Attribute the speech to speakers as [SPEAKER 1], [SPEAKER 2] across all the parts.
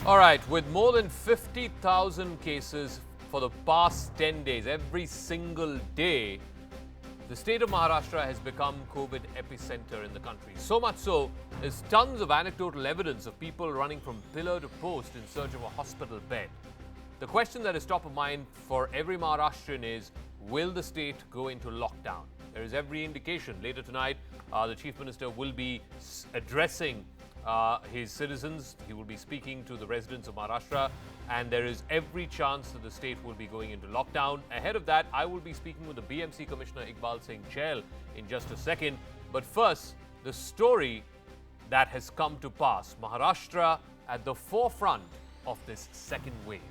[SPEAKER 1] All right, with more than 50,000 cases for the past 10 days, every single day, the state of Maharashtra has become COVID epicenter in the country. So much so, there's tons of anecdotal evidence of people running from pillar to post in search of a hospital bed. The question that is top of mind for every Maharashtrian is, will the state go into lockdown? There is every indication later tonight the Chief Minister will be addressing his citizens. He will be speaking to the residents of Maharashtra, and there is every chance that the state will be going into lockdown. Ahead of that, I will be speaking with the BMC Commissioner Iqbal Singh Chahl in just a second. But first, the story that has come to pass. Maharashtra at the forefront of this second wave.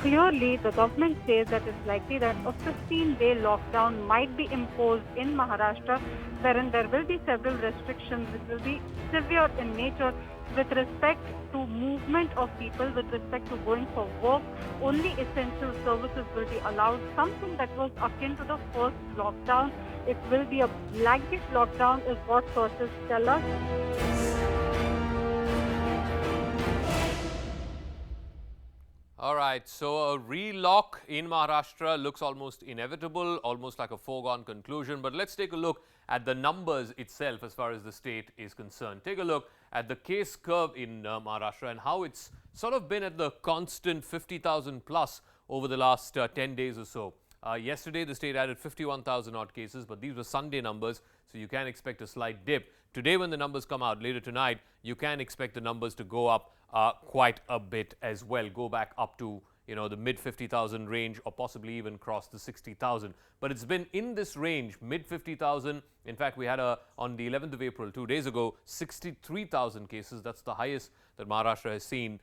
[SPEAKER 2] Clearly, the government says that it's likely that a 15-day lockdown might be imposed in Maharashtra, wherein there will be several restrictions which will be severe in nature with respect to movement of people, with respect to going for work. Only essential services will be allowed, something that was akin to the first lockdown. It will be a blanket lockdown is what sources tell us.
[SPEAKER 1] All right, so a relock in Maharashtra looks almost inevitable, almost like a foregone conclusion. But let's take a look at the numbers itself as far as the state is concerned. Take a look at the case curve in Maharashtra and how it's sort of been at the constant 50,000 plus over the last 10 days or so. Yesterday, the state added 51,000 odd cases, but these were Sunday numbers, so you can expect a slight dip. Today, when the numbers come out later tonight, you can expect the numbers to go up quite a bit as well, go back up to the mid 50,000 range, or possibly even cross the 60,000. But it's been in this range, mid 50,000. In fact, we had on the 11th of April, 2 days ago, 63,000 cases. That's the highest that Maharashtra has seen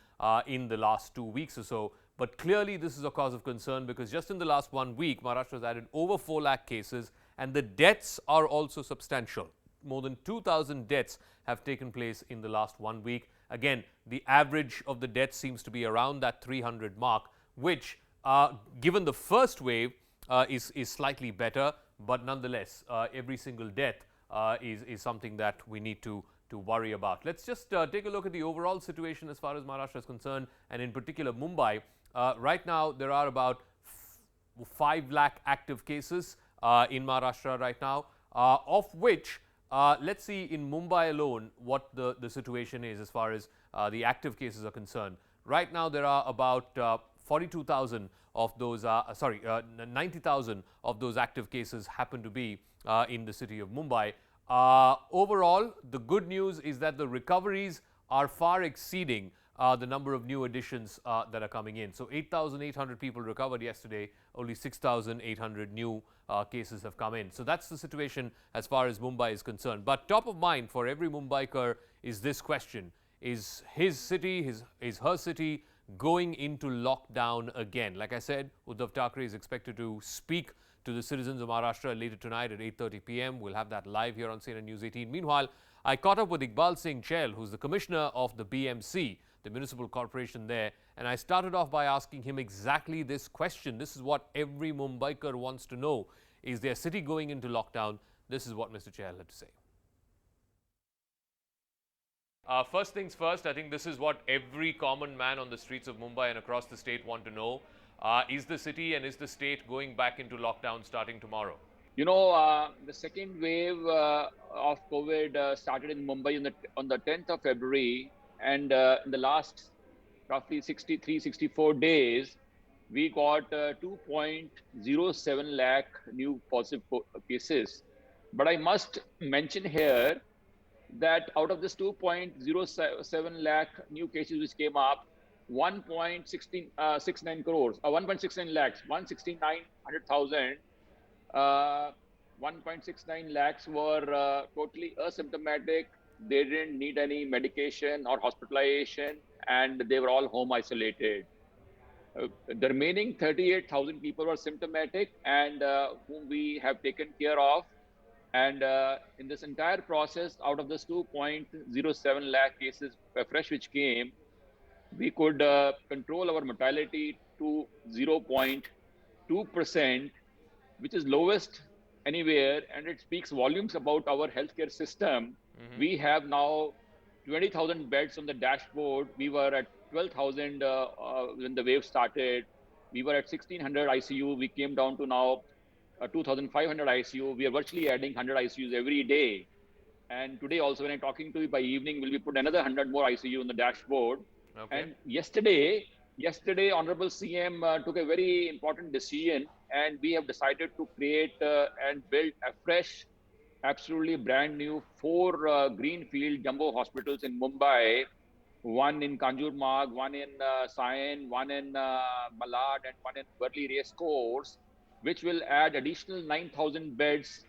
[SPEAKER 1] in the last 2 weeks or so. But clearly, this is a cause of concern because just in the last 1 week, Maharashtra has added over 4 lakh cases, and the deaths are also substantial. More than 2,000 deaths have taken place in the last 1 week. Again, the average of the deaths seems to be around that 300 mark, which, given the first wave, is slightly better. But nonetheless, every single death is something that we need to worry about. Let's just take a look at the overall situation as far as Maharashtra is concerned, and in particular Mumbai. Right now, there are about 5 lakh active cases in Maharashtra right now, of which let's see in Mumbai alone what the situation is as far as the active cases are concerned. Right now, there are about 42,000 of those, 90,000 of those active cases happen to be in the city of Mumbai. Overall, the good news is that the recoveries are far exceeding the number of new additions that are coming in. So 8,800 people recovered yesterday, only 6,800 new cases have come in. So that's the situation as far as Mumbai is concerned. But top of mind for every Mumbaiker is this question: is his city, is her city going into lockdown again? Like I said, Uddhav Thackeray is expected to speak to the citizens of Maharashtra later tonight at 8:30 p.m. We'll have that live here on CNN News 18. Meanwhile, I caught up with Iqbal Singh Chahl, who's the commissioner of the BMC, the municipal corporation there, and I started off by asking him exactly this question. This is what every Mumbaiker wants to know. Is their city going into lockdown? This is what Mr. Chahl had to say. First things first, I think this is what every common man on the streets of Mumbai and across the state want to know. Is the city and is the state going back into lockdown starting tomorrow?
[SPEAKER 3] The second wave of COVID started in Mumbai on the 10th of February, and in the last roughly 63, 64 days, we got 2.07 lakh new positive cases. But I must mention here that out of this 2.07 lakh new cases which came up, 1.69 crores, 1.69 lakhs, 169,100,000, 1.69 lakhs were totally asymptomatic. They didn't need any medication or hospitalization, and they were all home isolated. The remaining 38,000 people were symptomatic and whom we have taken care of. And in this entire process, out of this 2.07 lakh cases fresh which came, we could control our mortality to 0.2%, which is lowest anywhere, and it speaks volumes about our healthcare system. We have now 20,000 beds on the dashboard. We were at 12,000 when the wave started. We were at 1,600 ICU. We came down to now 2,500 ICU. We are virtually adding 100 ICUs every day. And today also, when I'm talking to you, by evening, will be put another 100 more ICU on the dashboard.
[SPEAKER 1] Okay.
[SPEAKER 3] And yesterday, Honorable CM took a very important decision, and we have decided to create and build a fresh, absolutely brand new 4 greenfield jumbo hospitals in Mumbai, one in Kanjurmarg, one in Sion, one in Malad, and one in Worli Race Course, which will add additional 9,000 beds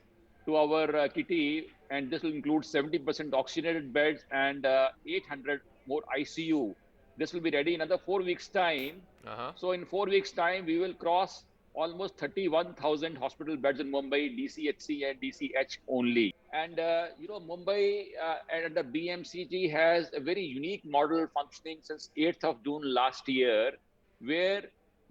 [SPEAKER 3] to our kitty, and this will include 70% oxygenated beds and 800 more ICU. This will be ready in another 4 weeks' time. So in 4 weeks' time, we will cross almost 31,000 hospital beds in Mumbai, DCHC and DCH only. And Mumbai and the BMCG has a very unique model functioning since 8th of June last year, where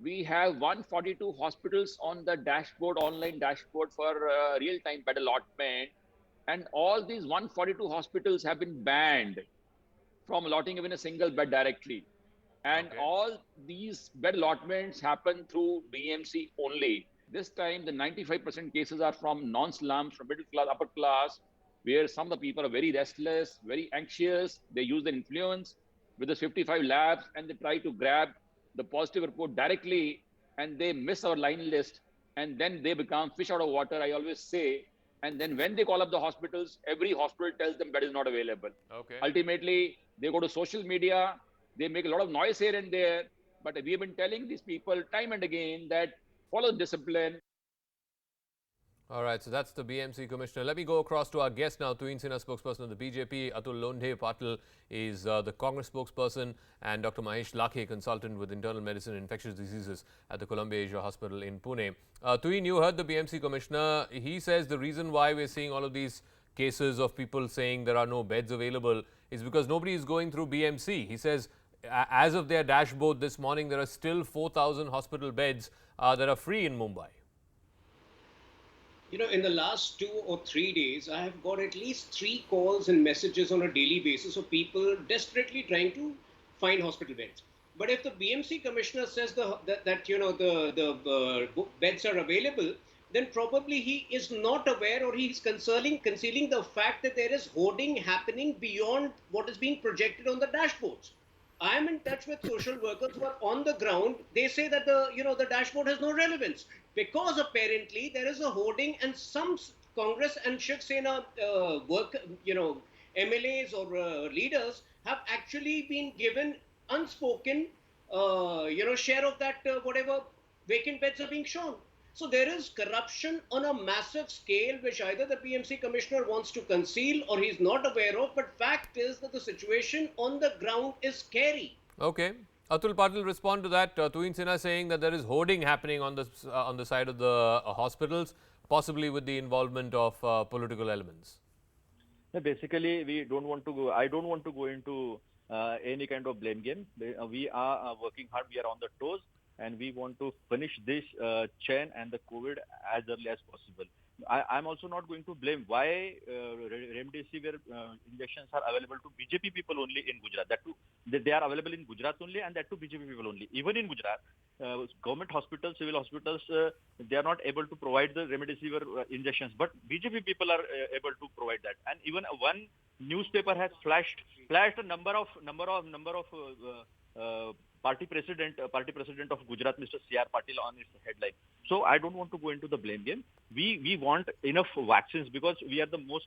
[SPEAKER 3] we have 142 hospitals on the dashboard, online dashboard for real-time bed allotment. And all these 142 hospitals have been banned from allotting even a single bed directly. And all these bed allotments happen through BMC only. This time, the 95% cases are from non-slums, from middle class, upper class, where some of the people are very restless, very anxious. They use their influence with the 55 labs and they try to grab the positive report directly, and they miss our line list, and then they become fish out of water, I always say. And then when they call up the hospitals, every hospital tells them bed is not available. Ultimately, they go to social media, they make a lot of noise here and there, but we have been telling these people time and again that follow discipline.
[SPEAKER 1] All right, so that's the BMC Commissioner. Let me go across to our guest now, Tuin Sinha, spokesperson of the BJP. Atul Londhe Patil is the Congress spokesperson, and Dr. Mahesh Lakhe, consultant with internal medicine and infectious diseases at the Columbia Asia Hospital in Pune. Tuin, you heard the BMC Commissioner. He says the reason why we're seeing all of these cases of people saying there are no beds available is because nobody is going through BMC. He says as of their dashboard this morning, there are still 4,000 hospital beds that are free in Mumbai.
[SPEAKER 4] You know, in the last 2 or 3 days, I have got at least 3 calls and messages on a daily basis of people desperately trying to find hospital beds. But if the BMC commissioner says the beds are available, then probably he is not aware, or he is concealing the fact that there is hoarding happening beyond what is being projected on the dashboards. I am in touch with social workers who are on the ground. They say that the dashboard has no relevance because apparently there is a hoarding, and some Congress and Shiv Sena MLAs or leaders have actually been given unspoken share of that whatever vacant beds are being shown. So there is corruption on a massive scale, which either the BMC commissioner wants to conceal or he's not aware of. But fact is that the situation on the ground is scary.
[SPEAKER 1] Okay. Atul Patil, respond to that. Tuin Sinha saying that there is hoarding happening on the side of the hospitals, possibly with the involvement of political elements.
[SPEAKER 5] Basically, we don't want to go. I don't want to go into any kind of blame game. We are working hard. We are on the toes, and we want to finish this chain and the COVID as early as possible. I'm also not going to blame why remdesivir injections are available to BJP people only in Gujarat. That too, they are available in Gujarat only, and that too BJP people only. Even in Gujarat, government hospitals, civil hospitals, they are not able to provide the remdesivir injections, but BJP people are able to provide that. And even one newspaper has flashed a number of party president of Gujarat, Mr. C.R. Patil, on its headline. So I don't want to go into the blame game. We want enough vaccines because we are the most,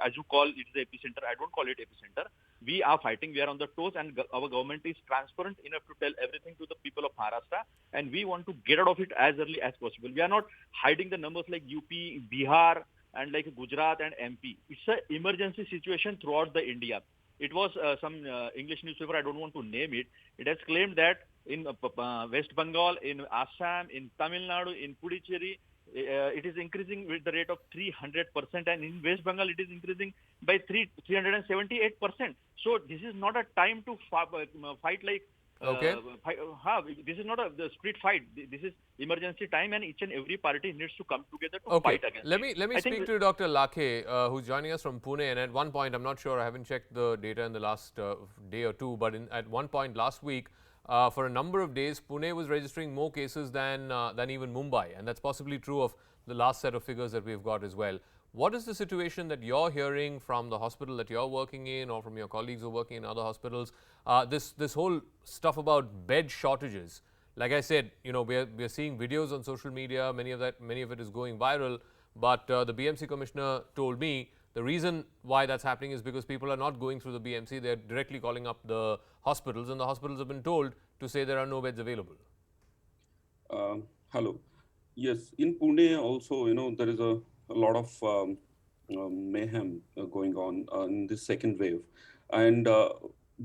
[SPEAKER 5] as you call it, the epicenter. I don't call it epicenter. We are fighting. We are on the toes, and our government is transparent enough to tell everything to the people of Maharashtra, and we want to get out of it as early as possible. We are not hiding the numbers like UP, Bihar, and like Gujarat and MP. It's an emergency situation throughout the India. It was some English newspaper, I don't want to name it, it has claimed that in West Bengal, in Assam, in Tamil Nadu, in Puducherry, it is increasing with the rate of 300%, and in West Bengal it is increasing by 378%. So this is not a time to fight like.
[SPEAKER 1] Okay.
[SPEAKER 5] This is not the street fight. This is emergency time, and each and every party needs to come together to
[SPEAKER 1] Okay.
[SPEAKER 5] fight against.
[SPEAKER 1] Let me speak to Dr. Lakhe, who's joining us from Pune. And at one point, I'm not sure, I haven't checked the data in the last day or two, but at one point last week, for a number of days, Pune was registering more cases than even Mumbai, and that's possibly true of the last set of figures that we've got as well. What is the situation that you're hearing from the hospital that you're working in, or from your colleagues who are working in other hospitals? This whole stuff about bed shortages. Like I said, we're seeing videos on social media. Many of it is going viral. But the BMC commissioner told me the reason why that's happening is because people are not going through the BMC. They're directly calling up the hospitals, and the hospitals have been told to say there are no beds available.
[SPEAKER 6] Hello. Yes, in Pune also, there is a lot of mayhem going on in this second wave, and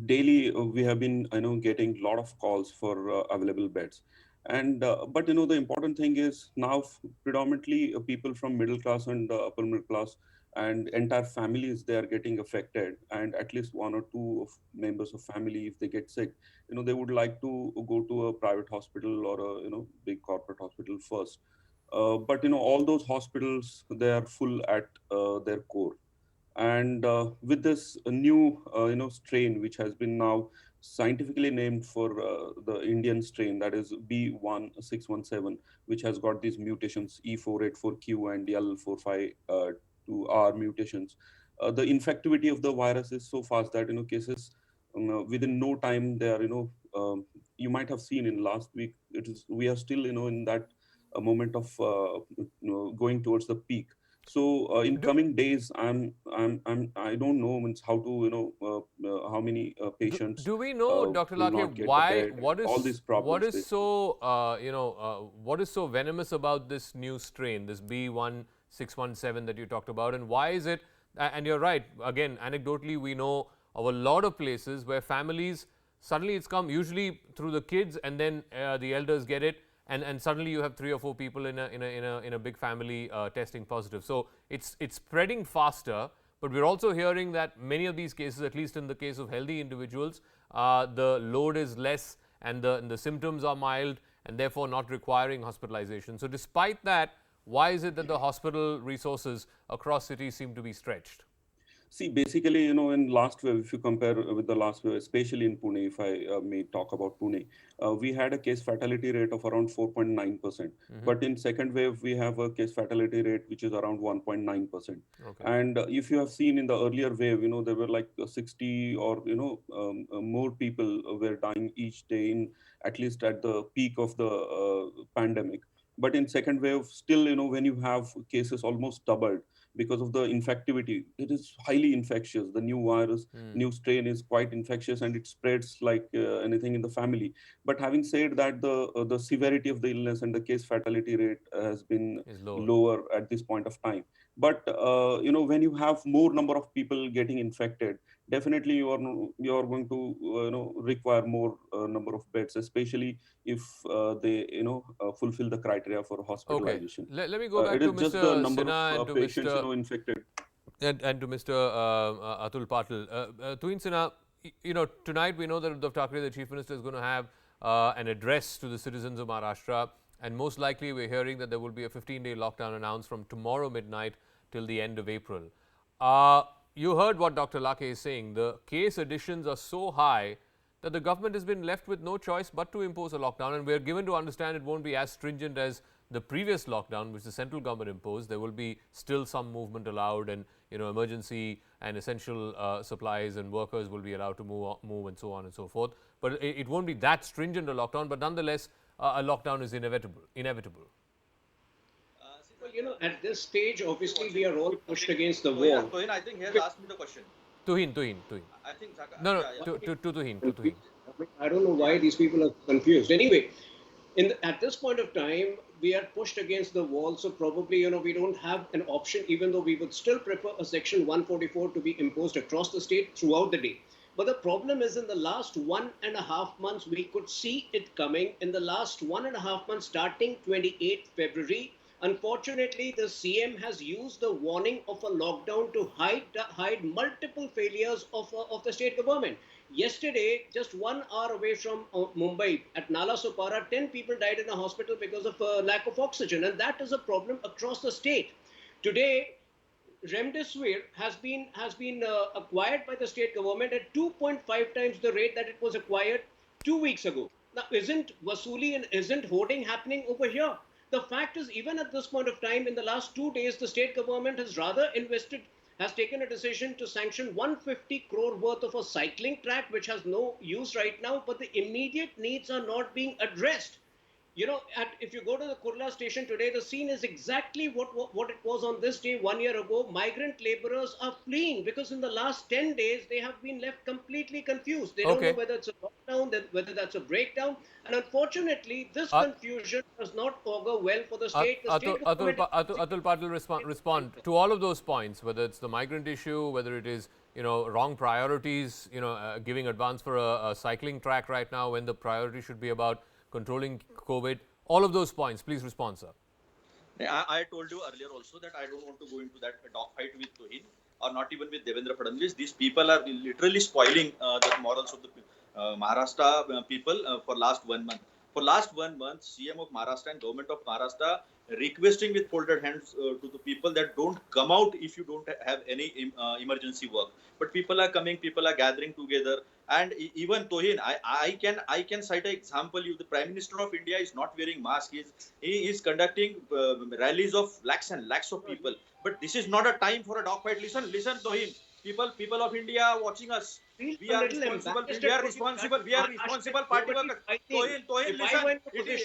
[SPEAKER 6] daily we have been, getting a lot of calls for available beds. And but the important thing is now predominantly people from middle class and upper middle class and entire families, they are getting affected, and at least one or two of members of family, if they get sick, they would like to go to a private hospital or a big corporate hospital first. But all those hospitals, they are full at their core. And with this new strain, which has been now scientifically named for the Indian strain, that is B1617, which has got these mutations E484Q and L452R mutations. The infectivity of the virus is so fast that cases within no time they are you might have seen in last week, we are still in that moment of going towards the peak. So in coming days, I don't know how to how many patients.
[SPEAKER 1] Do we know, Dr. Lakhe, why what is so venomous about this new strain, this B1617 that you talked about, and why is it? And you're right. Again, anecdotally, we know of a lot of places where families suddenly it's come usually through the kids, and then the elders get it. And suddenly you have 3 or 4 people in a big family testing positive. So it's spreading faster, but we're also hearing that many of these cases, at least in the case of healthy individuals, the load is less and the symptoms are mild and therefore not requiring hospitalization. So despite that, why is it that the hospital resources across cities seem to be stretched?
[SPEAKER 6] See, basically, in last wave, if you compare with the last wave, especially in Pune, if I may talk about Pune, we had a case fatality rate of around 4.9%. But in second wave, we have a case fatality rate which is around 1.9%.
[SPEAKER 1] Okay.
[SPEAKER 6] And if you have seen in the earlier wave, there were like 60 or, more people were dying each day, at least at the peak of the pandemic. But in second wave, still, when you have cases almost doubled, because of the infectivity, it is highly infectious. The new virus, new strain is quite infectious, and it spreads like anything in the family. But having said that, the severity of the illness and the case fatality rate has been lower at this point of time. But when you have more number of people getting infected, definitely you are going to require more number of beds, especially if they fulfill the criteria for hospitalization.
[SPEAKER 1] Okay. Let me go back to Mr. Sinha and to
[SPEAKER 6] patients, infected.
[SPEAKER 1] And to Mr. Atul Patil. Tuhin Sinha, tonight we know that Uddhav Thackeray, the Chief Minister, is going to have an address to the citizens of Maharashtra, and most likely we're hearing that there will be a 15-day lockdown announced from tomorrow midnight till the end of April. You heard what Dr. Lakhe is saying. The case additions are so high that the government has been left with no choice but to impose a lockdown, and we're given to understand it won't be as stringent as the previous lockdown, which the central government imposed. There will be still some movement allowed, and emergency and essential supplies and workers will be allowed to move and so on and so forth. But it won't be that stringent a lockdown, but nonetheless, a lockdown is inevitable.
[SPEAKER 4] Well, at this stage, obviously, we are all pushed against the wall.
[SPEAKER 7] Tuhin, I think he has asked me the question.
[SPEAKER 1] Tuhin.
[SPEAKER 7] I think
[SPEAKER 1] No, to Tuhin.
[SPEAKER 4] I don't know why these people are confused. Anyway, at this point of time, we are pushed against the wall. So probably, we don't have an option, even though we would still prefer a Section 144 to be imposed across the state throughout the day. But the problem is, in the last 1.5 months, we could see it coming. In the last 1.5 months, starting 28th February, unfortunately, the CM has used the warning of a lockdown to hide multiple failures of the state government. Yesterday, just 1 hour away from Mumbai, at Nala Sopara, 10 people died in a hospital because of lack of oxygen, and that is a problem across the state. Today, Remdesivir has been acquired by the state government at 2.5 times the rate that it was acquired 2 weeks ago. Now, isn't Vasuli and isn't hoarding happening over here? The fact is, even at this point of time, in the last 2 days, the state government has taken a decision to sanction 150 crore worth of a cycling track, which has no use right now, but the immediate needs are not being addressed. If you go to the Kurla station today, the scene is exactly what it was on this day 1 year ago. Migrant laborers are fleeing because in the last 10 days, they have been left completely confused. They don't know whether it's a lockdown, whether that's a breakdown. And unfortunately, this confusion does not augur well for the state.
[SPEAKER 1] Atul Patil, respond to all of those points, whether it's the migrant issue, whether it is, wrong priorities, giving advance for a cycling track right now when the priority should be about controlling COVID, all of those points. Please respond, sir.
[SPEAKER 7] I told you earlier also that I don't want to go into that dogfight with Tohin or not even with Devendra Fadnavis. These people are literally spoiling the morals of the Maharashtra people for last 1 month. For last 1 month, CM of Maharashtra and government of Maharashtra requesting with folded hands to the people that don't come out if you don't have any emergency work. But people are coming, people are gathering together. And even Tohin, I can cite an example. The Prime Minister of India is not wearing mask. He is conducting rallies of lakhs and lakhs of people. But this is not a time for a dogfight. Listen, Tohin. People of India are watching us. We are responsible. We are responsible party workers. Tohin, listen. It is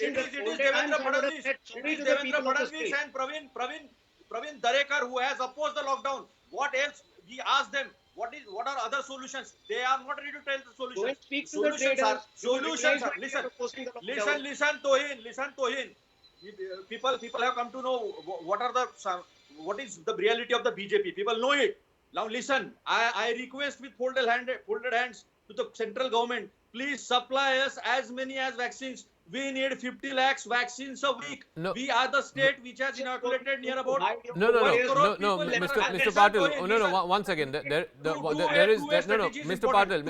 [SPEAKER 7] Devendra Fadnavis. It is Devendra Fadnavis and Praveen Darekar who has opposed the lockdown. What else? We ask them. What are other solutions? They are not ready to tell the solutions. Solutions are. Listen, Tohin. People have come to know what is the reality of the BJP. People know it. Now listen, I request with folded hands to the central government, please supply us as many as vaccines. We need 50 lakhs vaccines a week.
[SPEAKER 1] No.
[SPEAKER 7] We are the state which has inoculated near about
[SPEAKER 1] No, Mr. Patil. No, one second. There is Mr. Patil.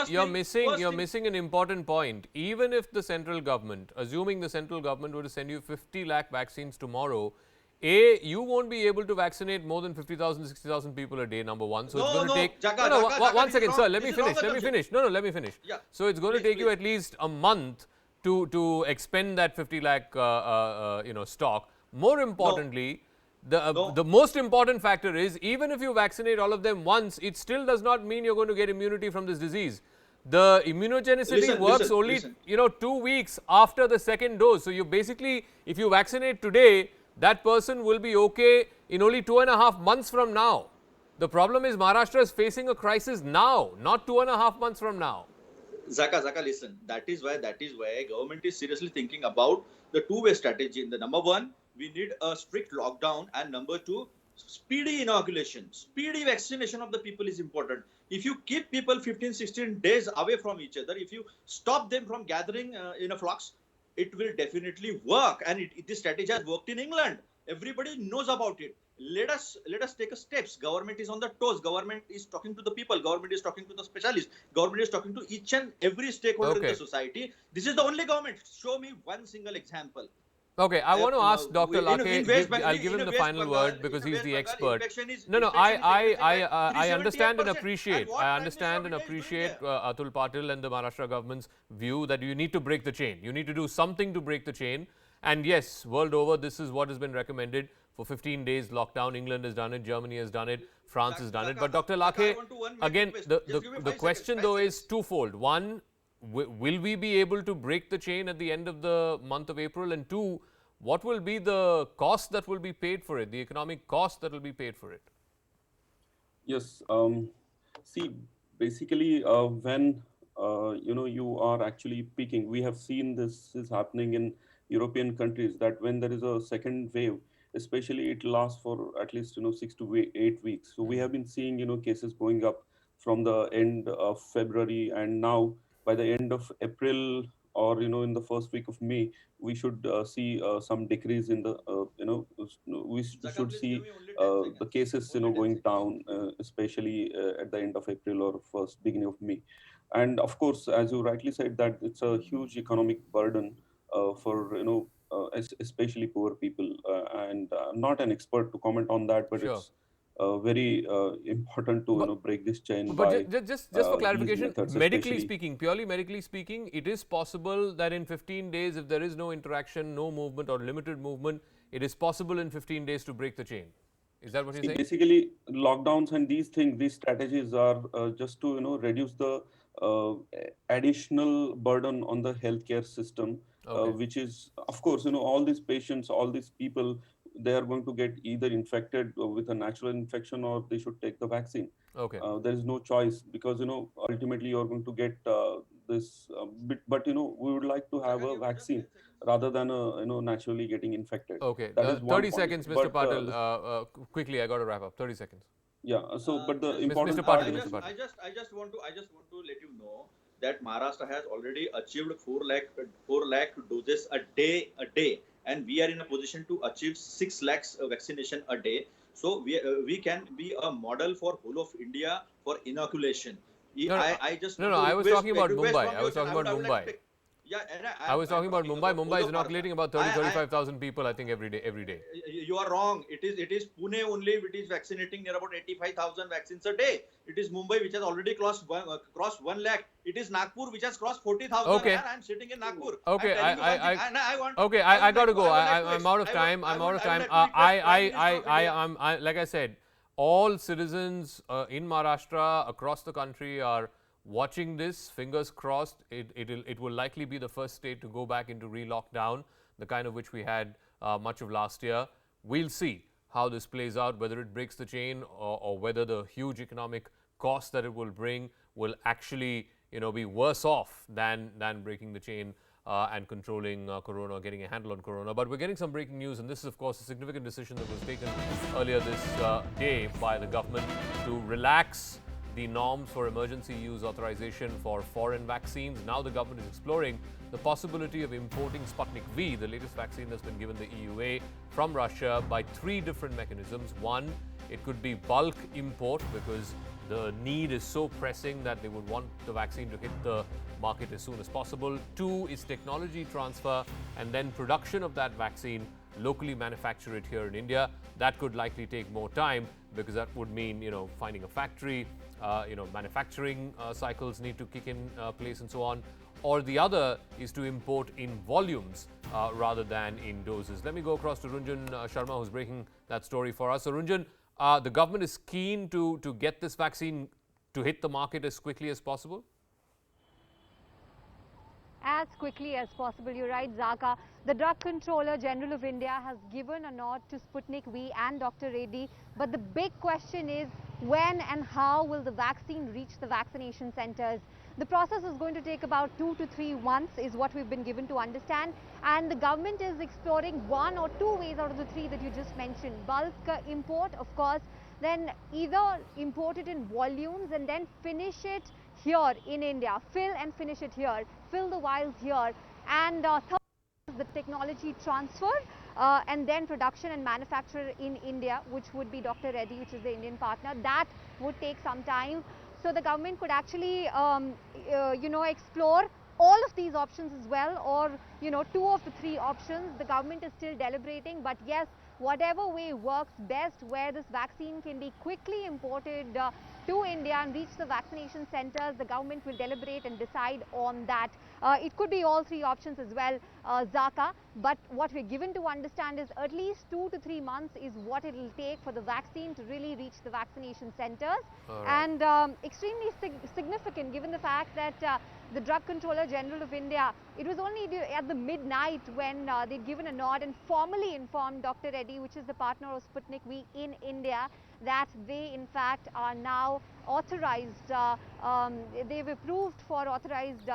[SPEAKER 1] You're missing an important point. Even if the central government, assuming the central government were to send you 50 lakh vaccines tomorrow, you won't be able to vaccinate more than 50,000, 60,000 people a day, number one. So it's going to take... One second, sir. Let me finish. Let me finish.
[SPEAKER 7] Yeah.
[SPEAKER 1] So it's going to take you at least a month to expend that 50 lakh, stock. More importantly, the most important factor is, even if you vaccinate all of them once, it still does not mean you're going to get immunity from this disease. The immunogenicity works only, 2 weeks after the second dose. So you basically, if you vaccinate today, that person will be okay in only 2.5 months from now. The problem is Maharashtra is facing a crisis now, not 2.5 months from now.
[SPEAKER 7] Zaka, listen. That is why government is seriously thinking about the two-way strategy. The number one, we need a strict lockdown, and number two, speedy inoculation, speedy vaccination of the people is important. If you keep people 15-16 days away from each other, if you stop them from gathering in a flocks, it will definitely work, and this strategy has worked in England. Everybody knows about it. Let us take a steps. Government is on the toes. Government is talking to the people. Government is talking to the specialists. Government is talking to each and every stakeholder in the society. This is the only government. Show me one single example.
[SPEAKER 1] Okay, I want to ask Dr. Lakhe. I'll give him the final word because he's the expert. I understand and appreciate. Atul Patil and the Maharashtra government's view that you need to break the chain. You need to do something to break the chain. And yes, world over, this is what has been recommended for 15 days lockdown. England has done it, Germany has done it, France has done it. But Dr. Lakhe, again, the question though is twofold. One, will we be able to break the chain at the end of the month of April? And two, what will be the cost that will be paid for it, the economic cost that will be paid for it?
[SPEAKER 6] Yes. See, basically, when you are actually peaking, we have seen this is happening in European countries, that when there is a second wave, especially it lasts for at least 6 to 8 weeks. So we have been seeing cases going up from the end of February, and now by the end of April, or in the first week of May, we should see some decrease in the
[SPEAKER 7] Zaka,
[SPEAKER 6] should
[SPEAKER 7] please give
[SPEAKER 6] see
[SPEAKER 7] me only 10
[SPEAKER 6] the
[SPEAKER 7] seconds.
[SPEAKER 6] cases
[SPEAKER 7] Only 10
[SPEAKER 6] going
[SPEAKER 7] seconds.
[SPEAKER 6] down, especially at the end of April or first beginning of May. And of course, as you rightly said, that it's a huge economic burden for especially poor people. And I'm not an expert to comment on that, but
[SPEAKER 1] Sure.
[SPEAKER 6] it's very important to
[SPEAKER 1] But,
[SPEAKER 6] break this chain
[SPEAKER 1] but
[SPEAKER 6] by
[SPEAKER 1] just for
[SPEAKER 6] these
[SPEAKER 1] clarification,
[SPEAKER 6] methods,
[SPEAKER 1] medically
[SPEAKER 6] especially.
[SPEAKER 1] speaking, purely medically speaking, it is possible that in 15 days, if there is no interaction, no movement or limited movement, it is possible in 15 days to break the chain. Is that what you're
[SPEAKER 6] See,
[SPEAKER 1] saying?
[SPEAKER 6] basically, lockdowns and these things, these strategies are just to reduce the uh, additional burden on the healthcare system,
[SPEAKER 1] Okay.
[SPEAKER 6] which is, of course, all these patients, all these people, they are going to get either infected with a natural infection, or they should take the vaccine.
[SPEAKER 1] Okay.
[SPEAKER 6] There is no choice, because ultimately you're going to get this bit, but we would like to have
[SPEAKER 7] Zaka,
[SPEAKER 6] a
[SPEAKER 7] give me just 10
[SPEAKER 6] vaccine
[SPEAKER 7] seconds.
[SPEAKER 6] rather than naturally getting infected.
[SPEAKER 1] Okay.
[SPEAKER 6] That is one
[SPEAKER 1] 30
[SPEAKER 6] point.
[SPEAKER 1] seconds, Mr.
[SPEAKER 6] But
[SPEAKER 1] Patil. Quickly, I got to wrap up. 30 seconds.
[SPEAKER 6] yeah, so but the
[SPEAKER 7] Just,
[SPEAKER 1] Mr.
[SPEAKER 6] important
[SPEAKER 1] Patil,
[SPEAKER 6] part
[SPEAKER 1] Mr.
[SPEAKER 6] is,
[SPEAKER 1] Patil.
[SPEAKER 7] I just want to let you know that Maharashtra has already achieved 4 lakh doses a day, and we are in a position to achieve 6 lakhs vaccination a day. So we can be a model for whole of India for inoculation.
[SPEAKER 1] No, no,
[SPEAKER 7] I just
[SPEAKER 1] no,
[SPEAKER 7] want
[SPEAKER 1] no.
[SPEAKER 7] to
[SPEAKER 1] I was talking about
[SPEAKER 7] request
[SPEAKER 1] Mumbai.
[SPEAKER 7] from
[SPEAKER 1] I
[SPEAKER 7] your
[SPEAKER 1] was
[SPEAKER 7] side.
[SPEAKER 1] talking
[SPEAKER 7] I
[SPEAKER 1] about
[SPEAKER 7] would like
[SPEAKER 1] Mumbai.
[SPEAKER 7] to take. Yeah, and
[SPEAKER 1] I was talking about Mumbai. Mumbai is
[SPEAKER 7] whole of
[SPEAKER 1] inoculating about 30, 35,000 people, I think, every day. Every day.
[SPEAKER 7] You are wrong. It is Pune only which is vaccinating near about 85,000 vaccines a day. It is Mumbai which has already crossed 1 lakh. It is Nagpur which has crossed 40,000.
[SPEAKER 1] Okay.
[SPEAKER 7] And I am sitting in Nagpur.
[SPEAKER 1] Okay,
[SPEAKER 7] I'm telling you something. And I want.
[SPEAKER 1] okay,
[SPEAKER 7] I
[SPEAKER 1] I
[SPEAKER 7] would
[SPEAKER 1] got to
[SPEAKER 7] like
[SPEAKER 1] go.
[SPEAKER 7] I would like
[SPEAKER 1] I'm out of
[SPEAKER 7] I
[SPEAKER 1] time.
[SPEAKER 7] would-
[SPEAKER 1] I'm
[SPEAKER 7] I
[SPEAKER 1] out
[SPEAKER 7] would-
[SPEAKER 1] of
[SPEAKER 7] I would
[SPEAKER 1] time.
[SPEAKER 7] like to request Prime Minister of India.
[SPEAKER 1] Like I said, all citizens in Maharashtra across the country are watching this. Fingers crossed. It will likely be the first state to go back into re-lockdown, the kind of which we had much of last year. We'll see how this plays out, whether it breaks the chain, or whether the huge economic cost that it will bring will actually be worse off than breaking the chain and controlling corona, getting a handle on corona. But we're getting some breaking news, and this is of course a significant decision that was taken earlier this day by the government to relax the norms for emergency use authorization for foreign vaccines. Now the government is exploring the possibility of importing Sputnik V, the latest vaccine that's been given the EUA, from Russia by 3 different mechanisms. One, it could be bulk import, because the need is so pressing that they would want the vaccine to hit the market as soon as possible. 2 is technology transfer, and then production of that vaccine, locally manufacture it here in India. That could likely take more time, because that would mean finding a factory, manufacturing cycles need to kick in place and so on. Or the other is to import in volumes rather than in doses. Let me go across to Runjan Sharma, who's breaking that story for us. So Runjan, the government is keen to get this vaccine to hit the market as quickly as possible?
[SPEAKER 8] As quickly as possible. You're right, Zaka. The Drug Controller General of India has given a nod to Sputnik V and Dr. Reddy. But the big question is, when and how will the vaccine reach the vaccination centers? The process is going to take about 2 to 3 months, is what we've been given to understand. And the government is exploring 1 or 2 ways out of the 3 that you just mentioned. Bulk import, of course, then either import it in volumes and then finish it here in India, fill and finish it here, fill the vials here, and third is the technology transfer and then production and manufacture in India, which would be Dr. Reddy, which is the Indian partner. That would take some time. So the government could actually, explore all of these options as well, or 2 of the 3 options. The government is still deliberating, but yes, whatever way works best, where this vaccine can be quickly imported to India and reach the vaccination centers, the government will deliberate and decide on that. It could be all 3 options as well, Zaka, but what we're given to understand is at least 2 to 3 months is what it will take for the vaccine to really reach the vaccination centers.
[SPEAKER 1] Right.
[SPEAKER 8] And extremely significant, given the fact that the Drug Controller General of India, it was only at the midnight when they'd given a nod and formally informed Dr. Reddy, which is the partner of Sputnik V in India, that they in fact are now authorized, they've approved for authorized,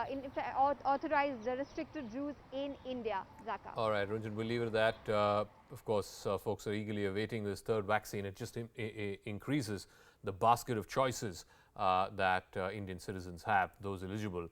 [SPEAKER 8] authorized restricted use in India, Zaka.
[SPEAKER 1] All right, Runjan, we'll leave it at that. Of course, folks are eagerly awaiting this third vaccine. It just increases the basket of choices that Indian citizens have, those eligible.